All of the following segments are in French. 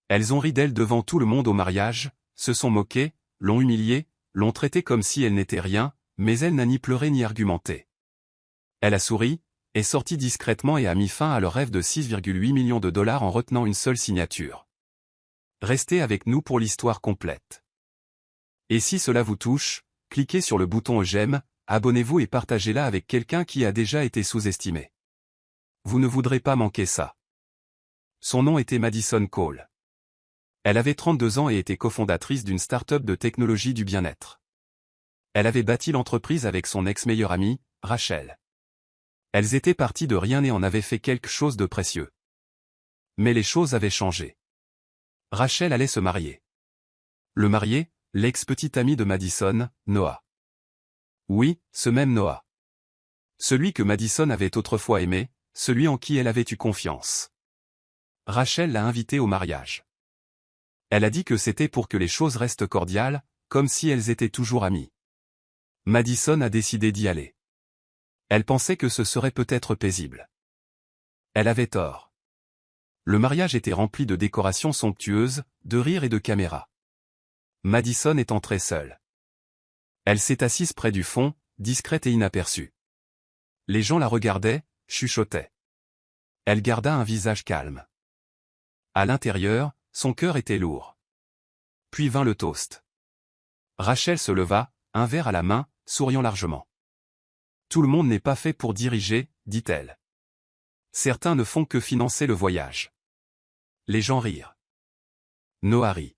Elles ont ri d'elle devant tout le monde au mariage, se sont moquées, l'ont humiliée, l'ont traitée comme si elle n'était rien, mais elle n'a ni pleuré ni argumenté. Elle a souri, est sortie discrètement et a mis fin à leur rêve de 6,8 millions de dollars en retenant une seule signature. Restez avec nous pour l'histoire complète. Et si cela vous touche, cliquez sur le bouton j'aime, abonnez-vous et partagez-la avec quelqu'un qui a déjà été sous-estimé. Vous ne voudrez pas manquer ça. Son nom était Madison Cole. Elle avait 32 ans et était cofondatrice d'une start-up de technologie du bien-être. Elle avait bâti l'entreprise avec son ex-meilleure amie, Rachel. Elles étaient parties de rien et en avaient fait quelque chose de précieux. Mais les choses avaient changé. Rachel allait se marier. Le marié, l'ex-petit ami de Madison, Noah. Oui, ce même Noah. Celui que Madison avait autrefois aimé, celui en qui elle avait eu confiance. Rachel l'a invité au mariage. Elle a dit que c'était pour que les choses restent cordiales, comme si elles étaient toujours amies. Madison a décidé d'y aller. Elle pensait que ce serait peut-être paisible. Elle avait tort. Le mariage était rempli de décorations somptueuses, de rires et de caméras. Madison est entrée seule. Elle s'est assise près du fond, discrète et inaperçue. Les gens la regardaient, chuchotaient. Elle garda un visage calme. À l'intérieur, son cœur était lourd. Puis vint le toast. Rachel se leva, un verre à la main, souriant largement. Tout le monde n'est pas fait pour diriger, dit-elle. Certains ne font que financer le voyage. Les gens rirent. Noah rit.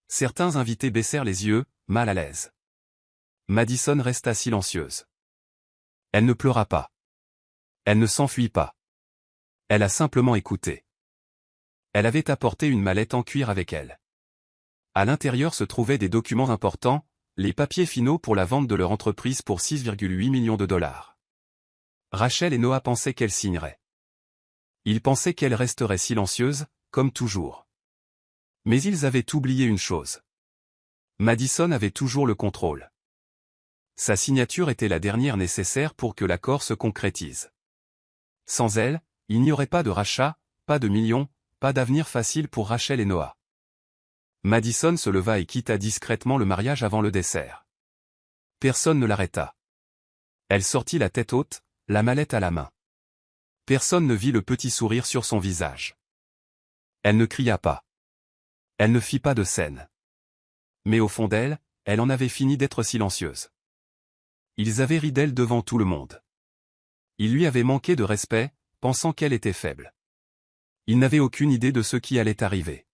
Certains invités baissèrent les yeux, mal à l'aise. Madison resta silencieuse. Elle ne pleura pas. Elle ne s'enfuit pas. Elle a simplement écouté. Elle avait apporté une mallette en cuir avec elle. À l'intérieur se trouvaient des documents importants, les papiers finaux pour la vente de leur entreprise pour 6,8 millions de dollars. Rachel et Noah pensaient qu'elle signerait. Ils pensaient qu'elle resterait silencieuse, comme toujours. Mais ils avaient oublié une chose. Madison avait toujours le contrôle. Sa signature était la dernière nécessaire pour que l'accord se concrétise. Sans elle, il n'y aurait pas de rachat, pas de millions, pas d'avenir facile pour Rachel et Noah. Madison se leva et quitta discrètement le mariage avant le dessert. Personne ne l'arrêta. Elle sortit la tête haute, la mallette à la main. Personne ne vit le petit sourire sur son visage. Elle ne cria pas. Elle ne fit pas de scène. Mais au fond d'elle, elle en avait fini d'être silencieuse. Ils avaient ri d'elle devant tout le monde. Ils lui avaient manqué de respect, pensant qu'elle était faible. Ils n'avaient aucune idée de ce qui allait arriver.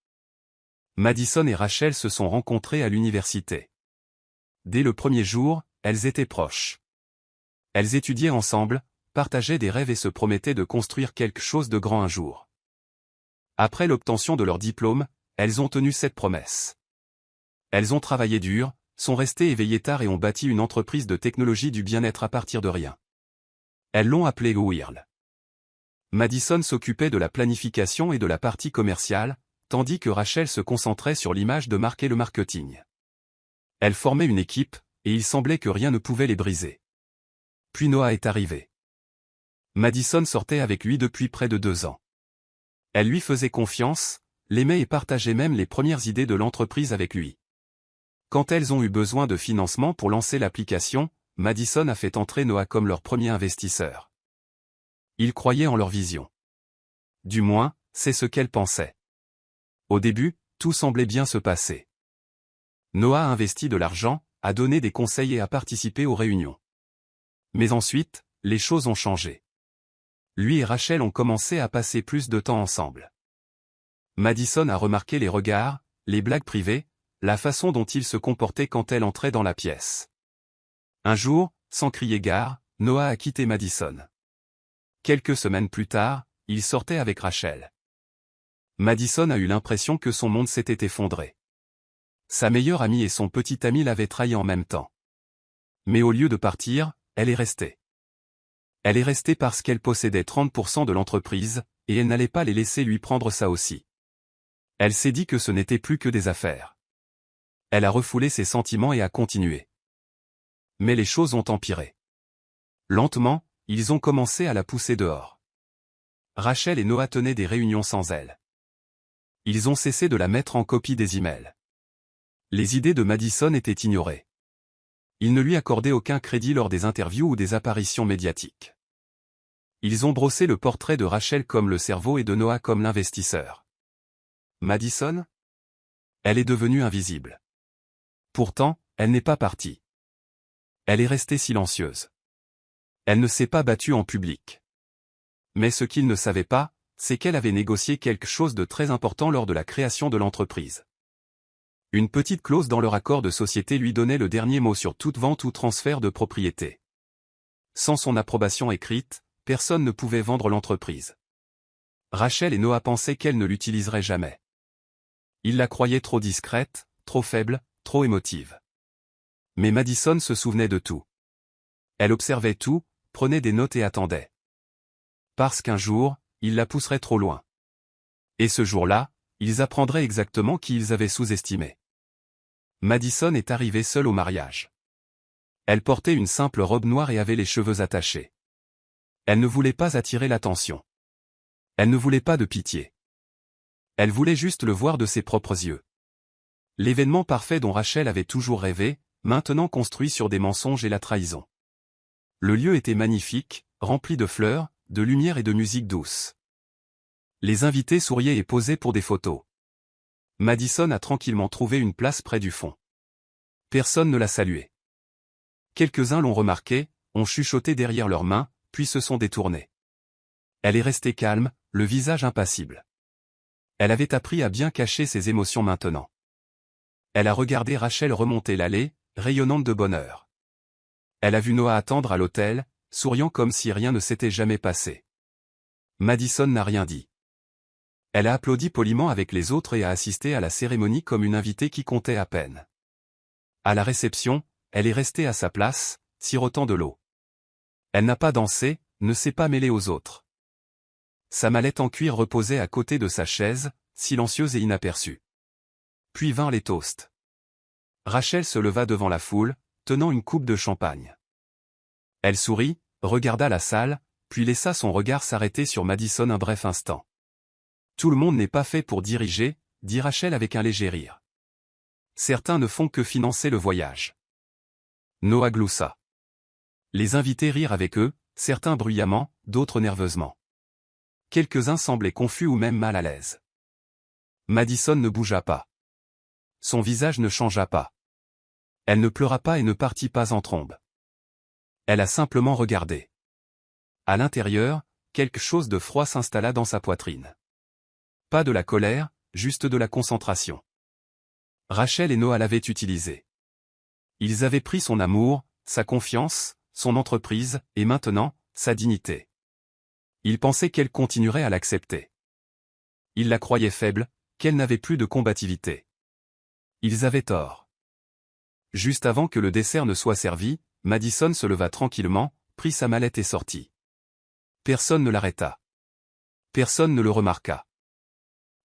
Madison et Rachel se sont rencontrées à l'université. Dès le premier jour, elles étaient proches. Elles étudiaient ensemble, partageaient des rêves et se promettaient de construire quelque chose de grand un jour. Après l'obtention de leur diplôme, elles ont tenu cette promesse. Elles ont travaillé dur, sont restées éveillées tard et ont bâti une entreprise de technologie du bien-être à partir de rien. Elles l'ont appelée Whirl. Madison s'occupait de la planification et de la partie commerciale, tandis que Rachel se concentrait sur l'image de marque et le marketing. Elles formaient une équipe, et il semblait que rien ne pouvait les briser. Puis Noah est arrivé. Madison sortait avec lui depuis près de 2 ans. Elle lui faisait confiance, l'aimait et partageait même les premières idées de l'entreprise avec lui. Quand elles ont eu besoin de financement pour lancer l'application, Madison a fait entrer Noah comme leur premier investisseur. Ils croyaient en leur vision. Du moins, c'est ce qu'elle pensait. Au début, tout semblait bien se passer. Noah a investi de l'argent, a donné des conseils et a participé aux réunions. Mais ensuite, les choses ont changé. Lui et Rachel ont commencé à passer plus de temps ensemble. Madison a remarqué les regards, les blagues privées, la façon dont il se comportait quand elle entrait dans la pièce. Un jour, sans crier gare, Noah a quitté Madison. Quelques semaines plus tard, il sortait avec Rachel. Madison a eu l'impression que son monde s'était effondré. Sa meilleure amie et son petit ami l'avaient trahi en même temps. Mais au lieu de partir, elle est restée. Elle est restée parce qu'elle possédait 30% de l'entreprise, et elle n'allait pas les laisser lui prendre ça aussi. Elle s'est dit que ce n'était plus que des affaires. Elle a refoulé ses sentiments et a continué. Mais les choses ont empiré. Lentement, ils ont commencé à la pousser dehors. Rachel et Noah tenaient des réunions sans elle. Ils ont cessé de la mettre en copie des emails. Les idées de Madison étaient ignorées. Ils ne lui accordaient aucun crédit lors des interviews ou des apparitions médiatiques. Ils ont brossé le portrait de Rachel comme le cerveau et de Noah comme l'investisseur. Madison? Elle est devenue invisible. Pourtant, elle n'est pas partie. Elle est restée silencieuse. Elle ne s'est pas battue en public. Mais ce qu'il ne savait pas, c'est qu'elle avait négocié quelque chose de très important lors de la création de l'entreprise. Une petite clause dans leur accord de société lui donnait le dernier mot sur toute vente ou transfert de propriété. Sans son approbation écrite, personne ne pouvait vendre l'entreprise. Rachel et Noah pensaient qu'elle ne l'utiliserait jamais. Ils la croyaient trop discrète, trop faible, trop émotive. Mais Madison se souvenait de tout. Elle observait tout, prenait des notes et attendait. Parce qu'un jour, ils la pousseraient trop loin. Et ce jour-là, ils apprendraient exactement qui ils avaient sous-estimé. Madison est arrivée seule au mariage. Elle portait une simple robe noire et avait les cheveux attachés. Elle ne voulait pas attirer l'attention. Elle ne voulait pas de pitié. Elle voulait juste le voir de ses propres yeux. L'événement parfait dont Rachel avait toujours rêvé, maintenant construit sur des mensonges et la trahison. Le lieu était magnifique, rempli de fleurs, de lumière et de musique douce. Les invités souriaient et posaient pour des photos. Madison a tranquillement trouvé une place près du fond. Personne ne l'a saluée. Quelques-uns l'ont remarqué, ont chuchoté derrière leurs mains, puis se sont détournés. Elle est restée calme, le visage impassible. Elle avait appris à bien cacher ses émotions maintenant. Elle a regardé Rachel remonter l'allée, rayonnante de bonheur. Elle a vu Noah attendre à l'hôtel, souriant comme si rien ne s'était jamais passé. Madison n'a rien dit. Elle a applaudi poliment avec les autres et a assisté à la cérémonie comme une invitée qui comptait à peine. À la réception, elle est restée à sa place, sirotant de l'eau. Elle n'a pas dansé, ne s'est pas mêlée aux autres. Sa mallette en cuir reposait à côté de sa chaise, silencieuse et inaperçue. Puis vinrent les toasts. Rachel se leva devant la foule, tenant une coupe de champagne. Elle sourit, regarda la salle, puis laissa son regard s'arrêter sur Madison un bref instant. Tout le monde n'est pas fait pour diriger, dit Rachel avec un léger rire. Certains ne font que financer le voyage. Noah gloussa. Les invités rirent avec eux, certains bruyamment, d'autres nerveusement. Quelques-uns semblaient confus ou même mal à l'aise. Madison ne bougea pas. Son visage ne changea pas. Elle ne pleura pas et ne partit pas en trombe. Elle a simplement regardé. À l'intérieur, quelque chose de froid s'installa dans sa poitrine. Pas de la colère, juste de la concentration. Rachel et Noah l'avaient utilisé. Ils avaient pris son amour, sa confiance, son entreprise, et maintenant, sa dignité. Ils pensaient qu'elle continuerait à l'accepter. Ils la croyaient faible, qu'elle n'avait plus de combativité. Ils avaient tort. Juste avant que le dessert ne soit servi, Madison se leva tranquillement, prit sa mallette et sortit. Personne ne l'arrêta. Personne ne le remarqua.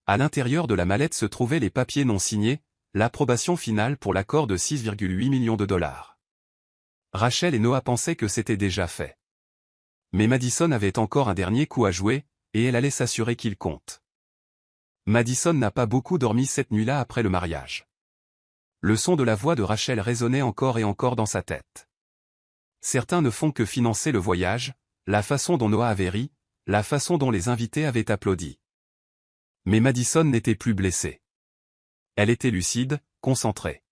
À l'intérieur de la mallette se trouvaient les papiers non signés, l'approbation finale pour l'accord de 6,8 millions de dollars. Rachel et Noah pensaient que c'était déjà fait. Mais Madison avait encore un dernier coup à jouer, et elle allait s'assurer qu'il compte. Madison n'a pas beaucoup dormi cette nuit-là après le mariage. Le son de la voix de Rachel résonnait encore et encore dans sa tête. Certains ne font que financer le voyage, la façon dont Noah avait ri, la façon dont les invités avaient applaudi. Mais Madison n'était plus blessée. Elle était lucide, concentrée.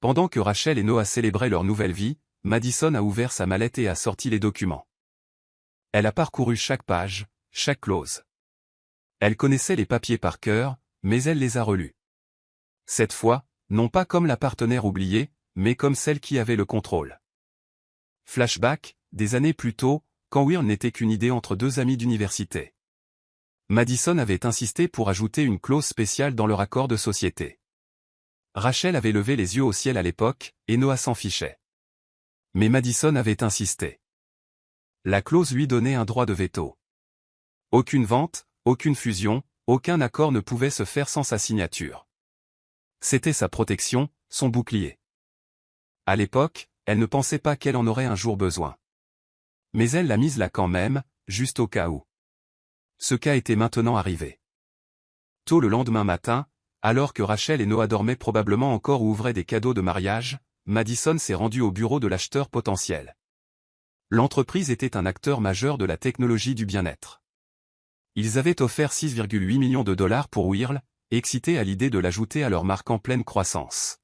Pendant que Rachel et Noah célébraient leur nouvelle vie, Madison a ouvert sa mallette et a sorti les documents. Elle a parcouru chaque page, chaque clause. Elle connaissait les papiers par cœur, mais elle les a relus. Cette fois, non pas comme la partenaire oubliée, mais comme celle qui avait le contrôle. Flashback, des années plus tôt, quand Will n'était qu'une idée entre deux amis d'université. Madison avait insisté pour ajouter une clause spéciale dans leur accord de société. Rachel avait levé les yeux au ciel à l'époque, et Noah s'en fichait. Mais Madison avait insisté. La clause lui donnait un droit de veto. Aucune vente, aucune fusion, aucun accord ne pouvait se faire sans sa signature. C'était sa protection, son bouclier. À l'époque, elle ne pensait pas qu'elle en aurait un jour besoin. Mais elle l'a mise là quand même, juste au cas où. Ce cas était maintenant arrivé. Tôt le lendemain matin, alors que Rachel et Noah dormaient probablement encore ou ouvraient des cadeaux de mariage, Madison s'est rendu au bureau de l'acheteur potentiel. L'entreprise était un acteur majeur de la technologie du bien-être. Ils avaient offert 6,8 millions de dollars pour Whirl, excités à l'idée de l'ajouter à leur marque en pleine croissance.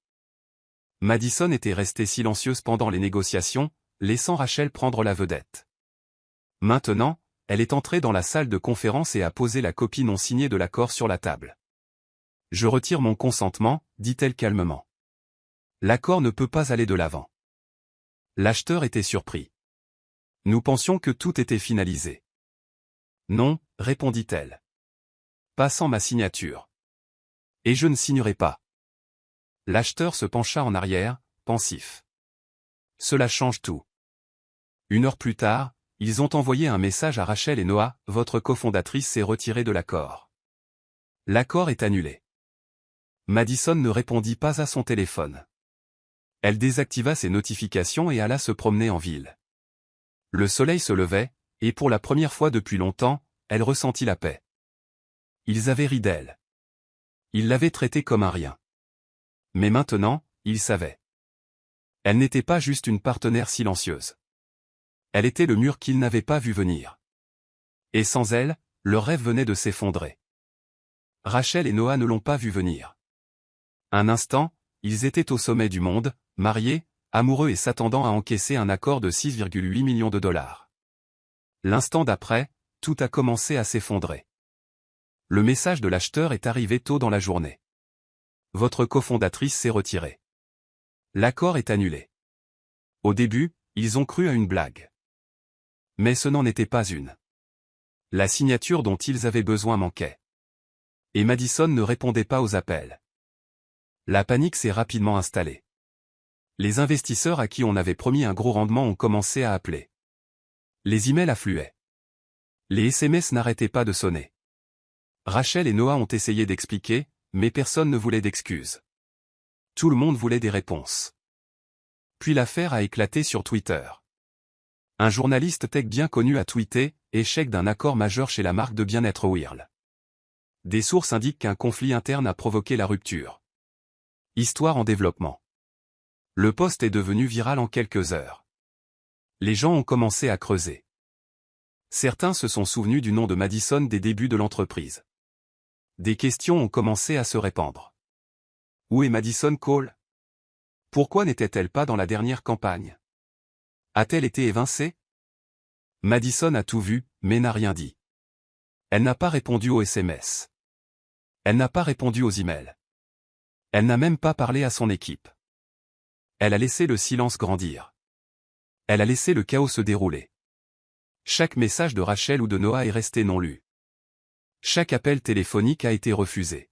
Madison était restée silencieuse pendant les négociations, laissant Rachel prendre la vedette. Maintenant, elle est entrée dans la salle de conférence et a posé la copie non signée de l'accord sur la table. « Je retire mon consentement », dit-elle calmement. L'accord ne peut pas aller de l'avant. L'acheteur était surpris. Nous pensions que tout était finalisé. Non, répondit-elle. Pas sans ma signature. Et je ne signerai pas. L'acheteur se pencha en arrière, pensif. Cela change tout. 1 heure plus tard, ils ont envoyé un message à Rachel et Noah, votre cofondatrice s'est retirée de l'accord. L'accord est annulé. Madison ne répondit pas à son téléphone. Elle désactiva ses notifications et alla se promener en ville. Le soleil se levait, et pour la première fois depuis longtemps, elle ressentit la paix. Ils avaient ri d'elle. Ils l'avaient traitée comme un rien. Mais maintenant, ils savaient. Elle n'était pas juste une partenaire silencieuse. Elle était le mur qu'ils n'avaient pas vu venir. Et sans elle, leur rêve venait de s'effondrer. Rachel et Noah ne l'ont pas vu venir. Un instant, ils étaient au sommet du monde, mariés, amoureux et s'attendant à encaisser un accord de 6,8 millions de dollars. L'instant d'après, tout a commencé à s'effondrer. Le message de l'acheteur est arrivé tôt dans la journée. Votre cofondatrice s'est retirée. L'accord est annulé. Au début, ils ont cru à une blague. Mais ce n'en était pas une. La signature dont ils avaient besoin manquait. Et Madison ne répondait pas aux appels. La panique s'est rapidement installée. Les investisseurs à qui on avait promis un gros rendement ont commencé à appeler. Les emails affluaient. Les SMS n'arrêtaient pas de sonner. Rachel et Noah ont essayé d'expliquer, mais personne ne voulait d'excuses. Tout le monde voulait des réponses. Puis l'affaire a éclaté sur Twitter. Un journaliste tech bien connu a tweeté « Échec d'un accord majeur chez la marque de bien-être Whirl ». Des sources indiquent qu'un conflit interne a provoqué la rupture. Histoire en développement. Le post est devenu viral en quelques heures. Les gens ont commencé à creuser. Certains se sont souvenus du nom de Madison des débuts de l'entreprise. Des questions ont commencé à se répandre. Où est Madison Cole? Pourquoi n'était-elle pas dans la dernière campagne? A-t-elle été évincée? Madison a tout vu, mais n'a rien dit. Elle n'a pas répondu aux SMS. Elle n'a pas répondu aux emails. Elle n'a même pas parlé à son équipe. Elle a laissé le silence grandir. Elle a laissé le chaos se dérouler. Chaque message de Rachel ou de Noah est resté non lu. Chaque appel téléphonique a été refusé.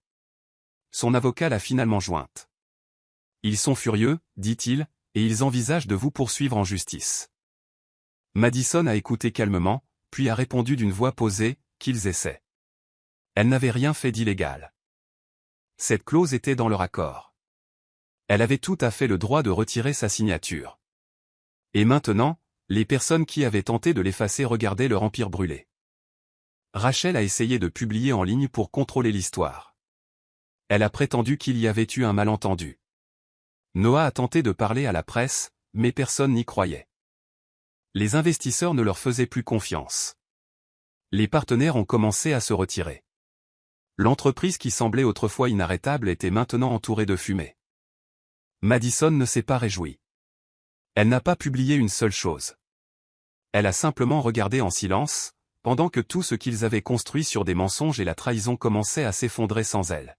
Son avocat l'a finalement jointe. Ils sont furieux, dit-il, et ils envisagent de vous poursuivre en justice. Madison a écouté calmement, puis a répondu d'une voix posée, qu'ils essaient. Elle n'avait rien fait d'illégal. Cette clause était dans leur accord. Elle avait tout à fait le droit de retirer sa signature. Et maintenant, les personnes qui avaient tenté de l'effacer regardaient leur empire brûler. Rachel a essayé de publier en ligne pour contrôler l'histoire. Elle a prétendu qu'il y avait eu un malentendu. Noah a tenté de parler à la presse, mais personne n'y croyait. Les investisseurs ne leur faisaient plus confiance. Les partenaires ont commencé à se retirer. L'entreprise qui semblait autrefois inarrêtable était maintenant entourée de fumée. Madison ne s'est pas réjouie. Elle n'a pas publié une seule chose. Elle a simplement regardé en silence, pendant que tout ce qu'ils avaient construit sur des mensonges et la trahison commençait à s'effondrer sans elle.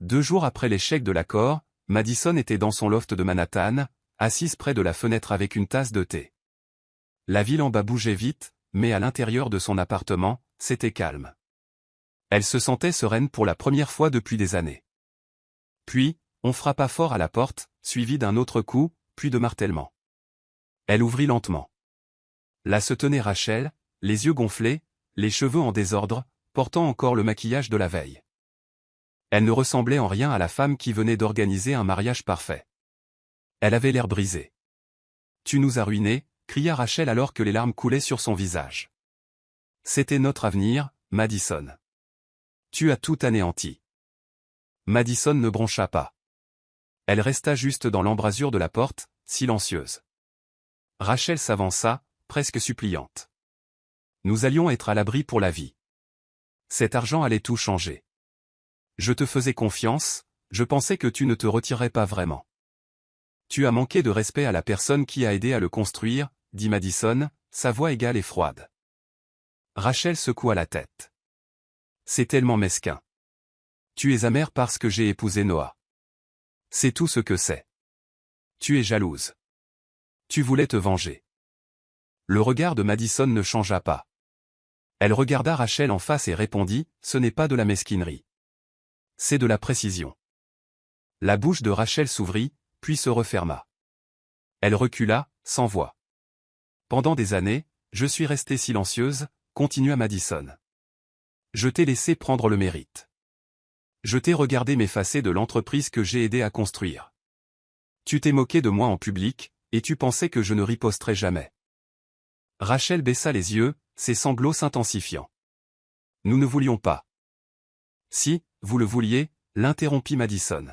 2 jours après l'échec de l'accord, Madison était dans son loft de Manhattan, assise près de la fenêtre avec une tasse de thé. La ville en bas bougeait vite, mais à l'intérieur de son appartement, c'était calme. Elle se sentait sereine pour la première fois depuis des années. Puis, on frappa fort à la porte, suivi d'un autre coup, puis de martèlements. Elle ouvrit lentement. Là se tenait Rachel, les yeux gonflés, les cheveux en désordre, portant encore le maquillage de la veille. Elle ne ressemblait en rien à la femme qui venait d'organiser un mariage parfait. Elle avait l'air brisée. « Tu nous as ruinés », cria Rachel alors que les larmes coulaient sur son visage. « C'était notre avenir, Madison. Tu as tout anéanti. Madison ne broncha pas. Elle resta juste dans l'embrasure de la porte, silencieuse. Rachel s'avança, presque suppliante. Nous allions être à l'abri pour la vie. Cet argent allait tout changer. Je te faisais confiance, je pensais que tu ne te retirerais pas vraiment. Tu as manqué de respect à la personne qui a aidé à le construire, dit Madison, sa voix égale et froide. Rachel secoua la tête. C'est tellement mesquin. Tu es amère parce que j'ai épousé Noah. C'est tout ce que c'est. Tu es jalouse. Tu voulais te venger. Le regard de Madison ne changea pas. Elle regarda Rachel en face et répondit, ce n'est pas de la mesquinerie. C'est de la précision. La bouche de Rachel s'ouvrit, puis se referma. Elle recula, sans voix. Pendant des années, je suis restée silencieuse, continua Madison. Je t'ai laissé prendre le mérite. Je t'ai regardé m'effacer de l'entreprise que j'ai aidé à construire. Tu t'es moqué de moi en public, et tu pensais que je ne riposterais jamais. Rachel baissa les yeux, ses sanglots s'intensifiant. Nous ne voulions pas. Si, vous le vouliez, l'interrompit Madison.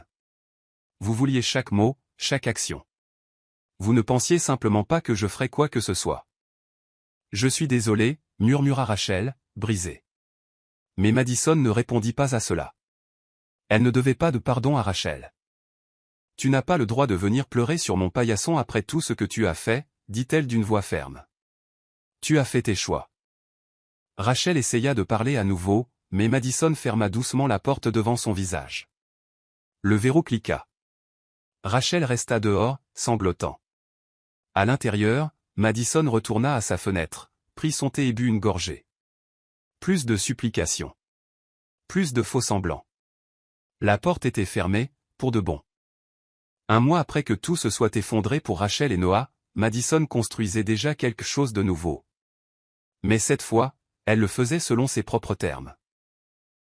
Vous vouliez chaque mot, chaque action. Vous ne pensiez simplement pas que je ferais quoi que ce soit. Je suis désolé, murmura Rachel, brisée. Mais Madison ne répondit pas à cela. Elle ne devait pas de pardon à Rachel. Tu n'as pas le droit de venir pleurer sur mon paillasson après tout ce que tu as fait, dit-elle d'une voix ferme. Tu as fait tes choix. Rachel essaya de parler à nouveau, mais Madison ferma doucement la porte devant son visage. Le verrou cliqua. Rachel resta dehors, sanglotant. À l'intérieur, Madison retourna à sa fenêtre, prit son thé et but une gorgée. Plus de supplications. Plus de faux-semblants. La porte était fermée, pour de bon. Un mois après que tout se soit effondré pour Rachel et Noah, Madison construisait déjà quelque chose de nouveau. Mais cette fois, elle le faisait selon ses propres termes.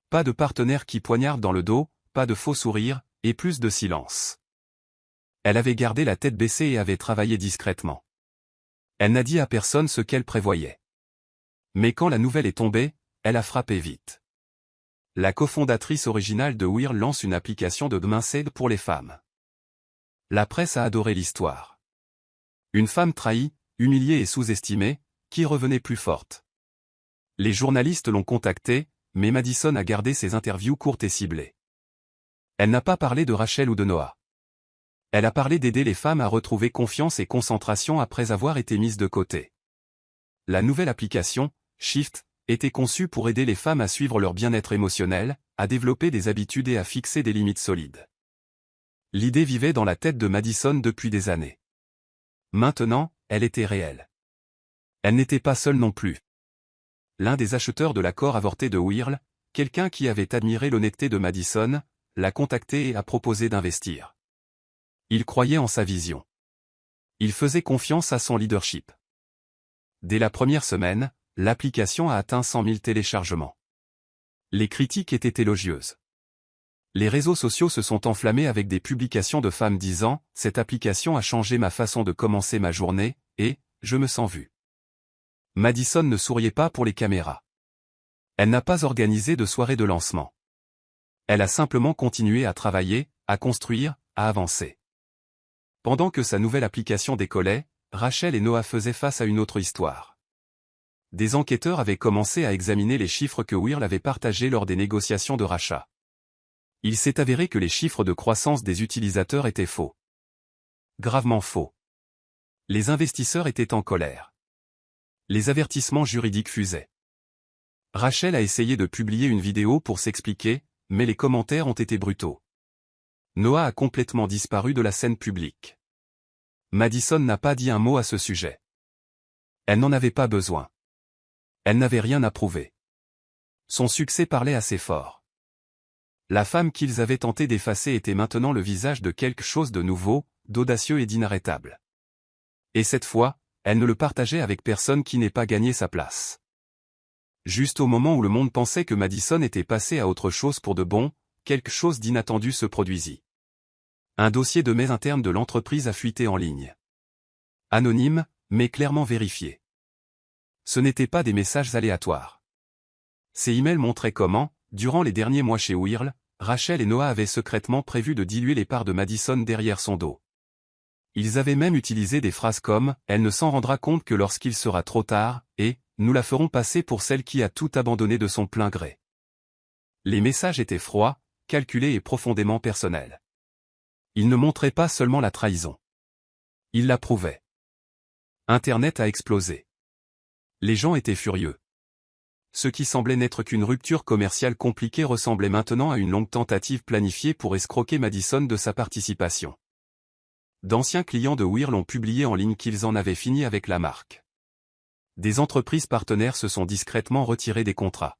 Pas de partenaire qui poignarde dans le dos, pas de faux sourires, et plus de silence. Elle avait gardé la tête baissée et avait travaillé discrètement. Elle n'a dit à personne ce qu'elle prévoyait. Mais quand la nouvelle est tombée, elle a frappé vite. La cofondatrice originale de Whirl lance une application de Mindset pour les femmes. La presse a adoré l'histoire. Une femme trahie, humiliée et sous-estimée, qui revenait plus forte. Les journalistes l'ont contactée, mais Madison a gardé ses interviews courtes et ciblées. Elle n'a pas parlé de Rachel ou de Noah. Elle a parlé d'aider les femmes à retrouver confiance et concentration après avoir été mises de côté. La nouvelle application, Shift, était conçue pour aider les femmes à suivre leur bien-être émotionnel, à développer des habitudes et à fixer des limites solides. L'idée vivait dans la tête de Madison depuis des années. Maintenant, elle était réelle. Elle n'était pas seule non plus. L'un des acheteurs de l'accord avorté de Whirl, quelqu'un qui avait admiré l'honnêteté de Madison, l'a contacté et a proposé d'investir. Il croyait en sa vision. Il faisait confiance à son leadership. Dès la première semaine, l'application a atteint 100 000 téléchargements. Les critiques étaient élogieuses. Les réseaux sociaux se sont enflammés avec des publications de femmes disant « Cette application a changé ma façon de commencer ma journée, et, je me sens vue ». Madison ne souriait pas pour les caméras. Elle n'a pas organisé de soirée de lancement. Elle a simplement continué à travailler, à construire, à avancer. Pendant que sa nouvelle application décollait, Rachel et Noah faisaient face à une autre histoire. Des enquêteurs avaient commencé à examiner les chiffres que Whirl avait partagés lors des négociations de rachat. Il s'est avéré que les chiffres de croissance des utilisateurs étaient faux. Gravement faux. Les investisseurs étaient en colère. Les avertissements juridiques fusaient. Rachel a essayé de publier une vidéo pour s'expliquer, mais les commentaires ont été brutaux. Noah a complètement disparu de la scène publique. Madison n'a pas dit un mot à ce sujet. Elle n'en avait pas besoin. Elle n'avait rien à prouver. Son succès parlait assez fort. La femme qu'ils avaient tenté d'effacer était maintenant le visage de quelque chose de nouveau, d'audacieux et d'inarrêtable. Et cette fois, elle ne le partageait avec personne qui n'ait pas gagné sa place. Juste au moment où le monde pensait que Madison était passé à autre chose pour de bon, quelque chose d'inattendu se produisit. Un dossier de mets interne de l'entreprise a fuité en ligne. Anonyme, mais clairement vérifié. Ce n'étaient pas des messages aléatoires. Ces emails montraient comment, Durant les derniers mois chez Whirl, Rachel et Noah avaient secrètement prévu de diluer les parts de Madison derrière son dos. Ils avaient même utilisé des phrases comme « Elle ne s'en rendra compte que lorsqu'il sera trop tard » et « Nous la ferons passer pour celle qui a tout abandonné de son plein gré ». Les messages étaient froids, calculés et profondément personnels. Ils ne montraient pas seulement la trahison. Ils la prouvaient. Internet a explosé. Les gens étaient furieux. Ce qui semblait n'être qu'une rupture commerciale compliquée ressemblait maintenant à une longue tentative planifiée pour escroquer Madison de sa participation. D'anciens clients de Whirl ont publié en ligne qu'ils en avaient fini avec la marque. Des entreprises partenaires se sont discrètement retirées des contrats.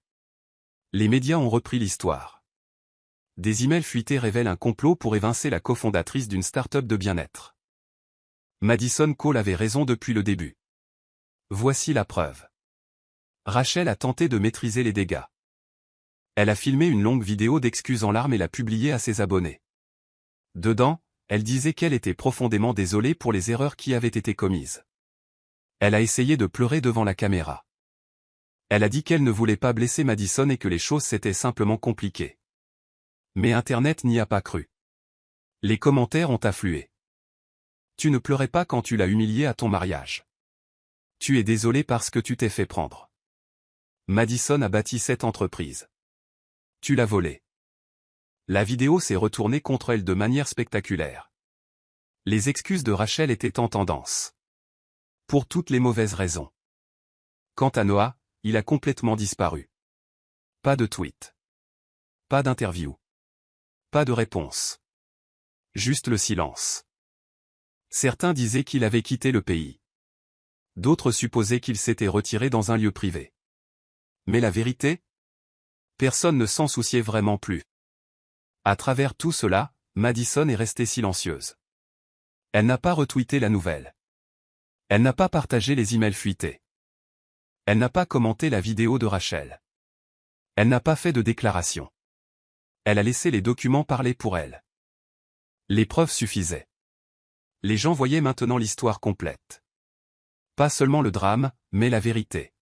Les médias ont repris l'histoire. Des emails fuités révèlent un complot pour évincer la cofondatrice d'une start-up de bien-être. Madison Cole avait raison depuis le début. Voici la preuve. Rachel a tenté de maîtriser les dégâts. Elle a filmé une longue vidéo d'excuses en larmes et l'a publiée à ses abonnés. Dedans, elle disait qu'elle était profondément désolée pour les erreurs qui avaient été commises. Elle a essayé de pleurer devant la caméra. Elle a dit qu'elle ne voulait pas blesser Madison et que les choses s'étaient simplement compliquées. Mais Internet n'y a pas cru. Les commentaires ont afflué. Tu ne pleurais pas quand tu l'as humiliée à ton mariage. Tu es désolé parce que tu t'es fait prendre. Madison a bâti cette entreprise. Tu l'as volée. La vidéo s'est retournée contre elle de manière spectaculaire. Les excuses de Rachel étaient en tendance. Pour toutes les mauvaises raisons. Quant à Noah, il a complètement disparu. Pas de tweet. Pas d'interview. Pas de réponse. Juste le silence. Certains disaient qu'il avait quitté le pays. D'autres supposaient qu'il s'était retiré dans un lieu privé. Mais la vérité? Personne ne s'en souciait vraiment plus. À travers tout cela, Madison est restée silencieuse. Elle n'a pas retweeté la nouvelle. Elle n'a pas partagé les emails fuités. Elle n'a pas commenté la vidéo de Rachel. Elle n'a pas fait de déclaration. Elle a laissé les documents parler pour elle. Les preuves suffisaient. Les gens voyaient maintenant l'histoire complète. Pas seulement le drame, mais la vérité.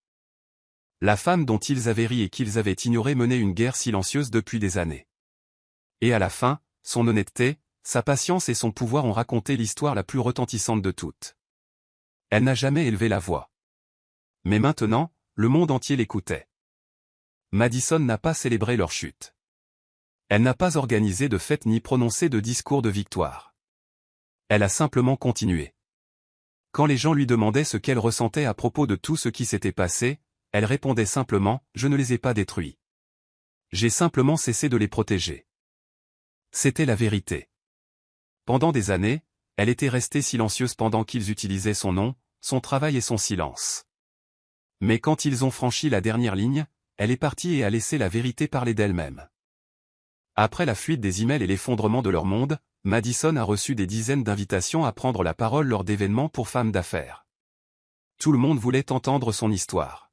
La femme dont ils avaient ri et qu'ils avaient ignorée menait une guerre silencieuse depuis des années. Et à la fin, son honnêteté, sa patience et son pouvoir ont raconté l'histoire la plus retentissante de toutes. Elle n'a jamais élevé la voix. Mais maintenant, le monde entier l'écoutait. Madison n'a pas célébré leur chute. Elle n'a pas organisé de fête ni prononcé de discours de victoire. Elle a simplement continué. Quand les gens lui demandaient ce qu'elle ressentait à propos de tout ce qui s'était passé, elle répondait simplement « Je ne les ai pas détruits. J'ai simplement cessé de les protéger. » C'était la vérité. Pendant des années, elle était restée silencieuse pendant qu'ils utilisaient son nom, son travail et son silence. Mais quand ils ont franchi la dernière ligne, elle est partie et a laissé la vérité parler d'elle-même. Après la fuite des emails et l'effondrement de leur monde, Madison a reçu des dizaines d'invitations à prendre la parole lors d'événements pour femmes d'affaires. Tout le monde voulait entendre son histoire.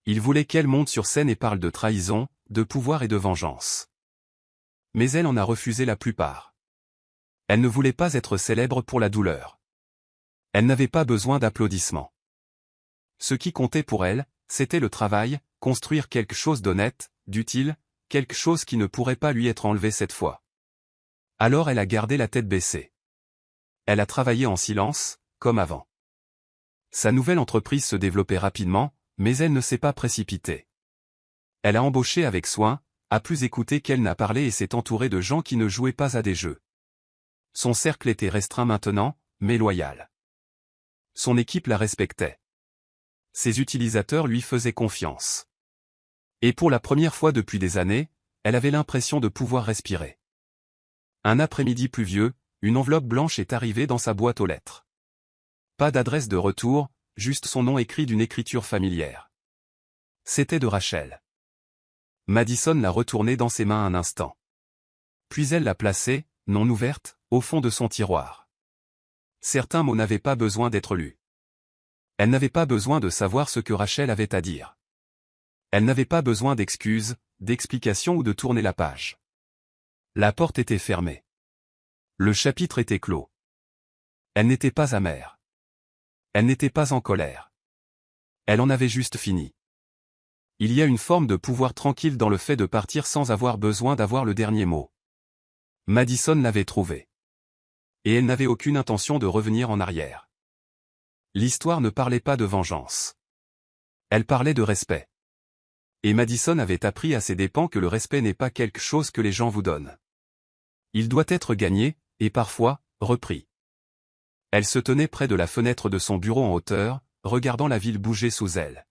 Il voulait qu'elle monte sur scène et parle de trahison, de pouvoir et de vengeance. Mais elle en a refusé la plupart. Elle ne voulait pas être célèbre pour la douleur. Elle n'avait pas besoin d'applaudissements. Ce qui comptait pour elle, c'était le travail, construire quelque chose d'honnête, d'utile, quelque chose qui ne pourrait pas lui être enlevé cette fois. Alors elle a gardé la tête baissée. Elle a travaillé en silence, comme avant. Sa nouvelle entreprise se développait rapidement, mais elle ne s'est pas précipitée. Elle a embauché avec soin, a plus écouté qu'elle n'a parlé et s'est entourée de gens qui ne jouaient pas à des jeux. Son cercle était restreint maintenant, mais loyal. Son équipe la respectait. Ses utilisateurs lui faisaient confiance. Et pour la première fois depuis des années, elle avait l'impression de pouvoir respirer. Un après-midi pluvieux, une enveloppe blanche est arrivée dans sa boîte aux lettres. Pas d'adresse de retour, juste son nom écrit d'une écriture familière. C'était de Rachel. Madison l'a retournée dans ses mains un instant. Puis elle l'a placée, non ouverte, au fond de son tiroir. Certains mots n'avaient pas besoin d'être lus. Elle n'avait pas besoin de savoir ce que Rachel avait à dire. Elle n'avait pas besoin d'excuses, d'explications ou de tourner la page. La porte était fermée. Le chapitre était clos. Elle n'était pas amère. Elle n'était pas en colère. Elle en avait juste fini. Il y a une forme de pouvoir tranquille dans le fait de partir sans avoir besoin d'avoir le dernier mot. Madison l'avait trouvé. Et elle n'avait aucune intention de revenir en arrière. L'histoire ne parlait pas de vengeance. Elle parlait de respect. Et Madison avait appris à ses dépens que le respect n'est pas quelque chose que les gens vous donnent. Il doit être gagné, et parfois, repris. Elle se tenait près de la fenêtre de son bureau en hauteur, regardant la ville bouger sous elle.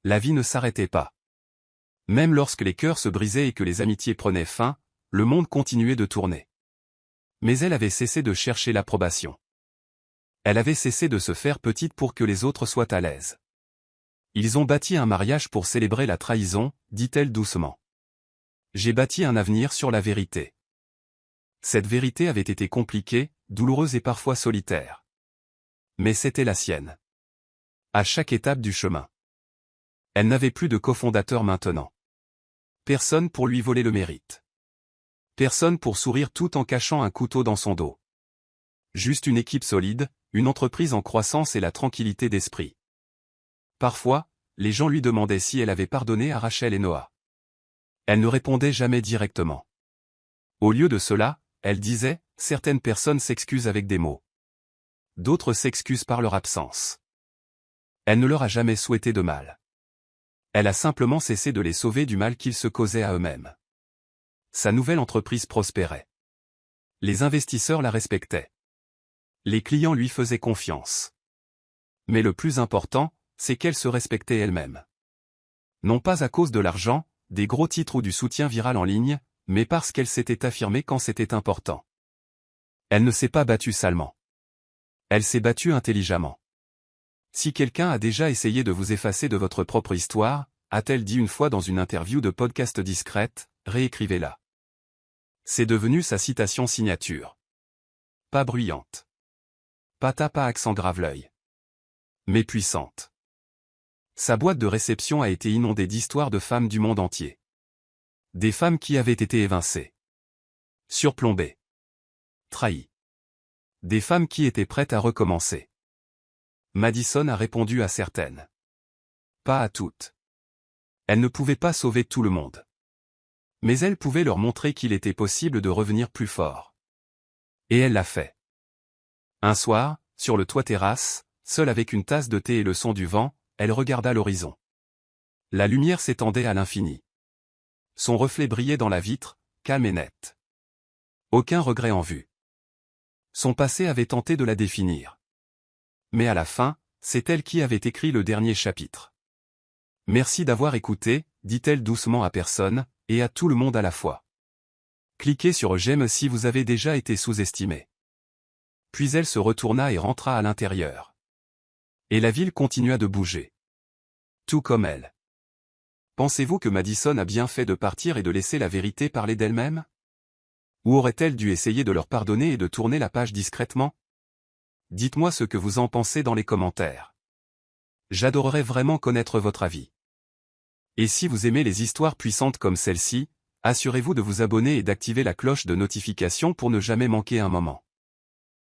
La vie ne s'arrêtait pas. Même lorsque les cœurs se brisaient et que les amitiés prenaient fin, le monde continuait de tourner. Mais elle avait cessé de chercher l'approbation. Elle avait cessé de se faire petite pour que les autres soient à l'aise. Ils ont bâti un mariage pour célébrer la trahison, dit-elle doucement. J'ai bâti un avenir sur la vérité. Cette vérité avait été compliquée, douloureuse et parfois solitaire. Mais c'était la sienne. À chaque étape du chemin. Elle n'avait plus de cofondateur maintenant. Personne pour lui voler le mérite. Personne pour sourire tout en cachant un couteau dans son dos. Juste une équipe solide, une entreprise en croissance et la tranquillité d'esprit. Parfois, les gens lui demandaient si elle avait pardonné à Rachel et Noah. Elle ne répondait jamais directement. Au lieu de cela, elle disait, certaines personnes s'excusent avec des mots. D'autres s'excusent par leur absence. Elle ne leur a jamais souhaité de mal. Elle a simplement cessé de les sauver du mal qu'ils se causaient à eux-mêmes. Sa nouvelle entreprise prospérait. Les investisseurs la respectaient. Les clients lui faisaient confiance. Mais le plus important, c'est qu'elle se respectait elle-même. Non pas à cause de l'argent, des gros titres ou du soutien viral en ligne, mais parce qu'elle s'était affirmée quand c'était important. Elle ne s'est pas battue salement. Elle s'est battue intelligemment. Si quelqu'un a déjà essayé de vous effacer de votre propre histoire, a-t-elle dit une fois dans une interview de podcast discrète, réécrivez-la. C'est devenu sa citation signature. Pas bruyante. Pas tape à accent grave l'œil. Mais puissante. Sa boîte de réception a été inondée d'histoires de femmes du monde entier. Des femmes qui avaient été évincées. Surplombées. Trahies. Des femmes qui étaient prêtes à recommencer. Madison a répondu à certaines. Pas à toutes. Elle ne pouvait pas sauver tout le monde. Mais elle pouvait leur montrer qu'il était possible de revenir plus fort. Et elle l'a fait. Un soir, sur le toit terrasse, seule avec une tasse de thé et le son du vent, elle regarda l'horizon. La lumière s'étendait à l'infini. Son reflet brillait dans la vitre, calme et net. Aucun regret en vue. Son passé avait tenté de la définir. Mais à la fin, c'est elle qui avait écrit le dernier chapitre. Merci d'avoir écouté, dit-elle doucement à personne, et à tout le monde à la fois. Cliquez sur j'aime si vous avez déjà été sous-estimé. Puis elle se retourna et rentra à l'intérieur. Et la ville continua de bouger. Tout comme elle. Pensez-vous que Madison a bien fait de partir et de laisser la vérité parler d'elle-même? Ou aurait-elle dû essayer de leur pardonner et de tourner la page discrètement? Dites-moi ce que vous en pensez dans les commentaires. J'adorerais vraiment connaître votre avis. Et si vous aimez les histoires puissantes comme celle-ci, assurez-vous de vous abonner et d'activer la cloche de notification pour ne jamais manquer un moment.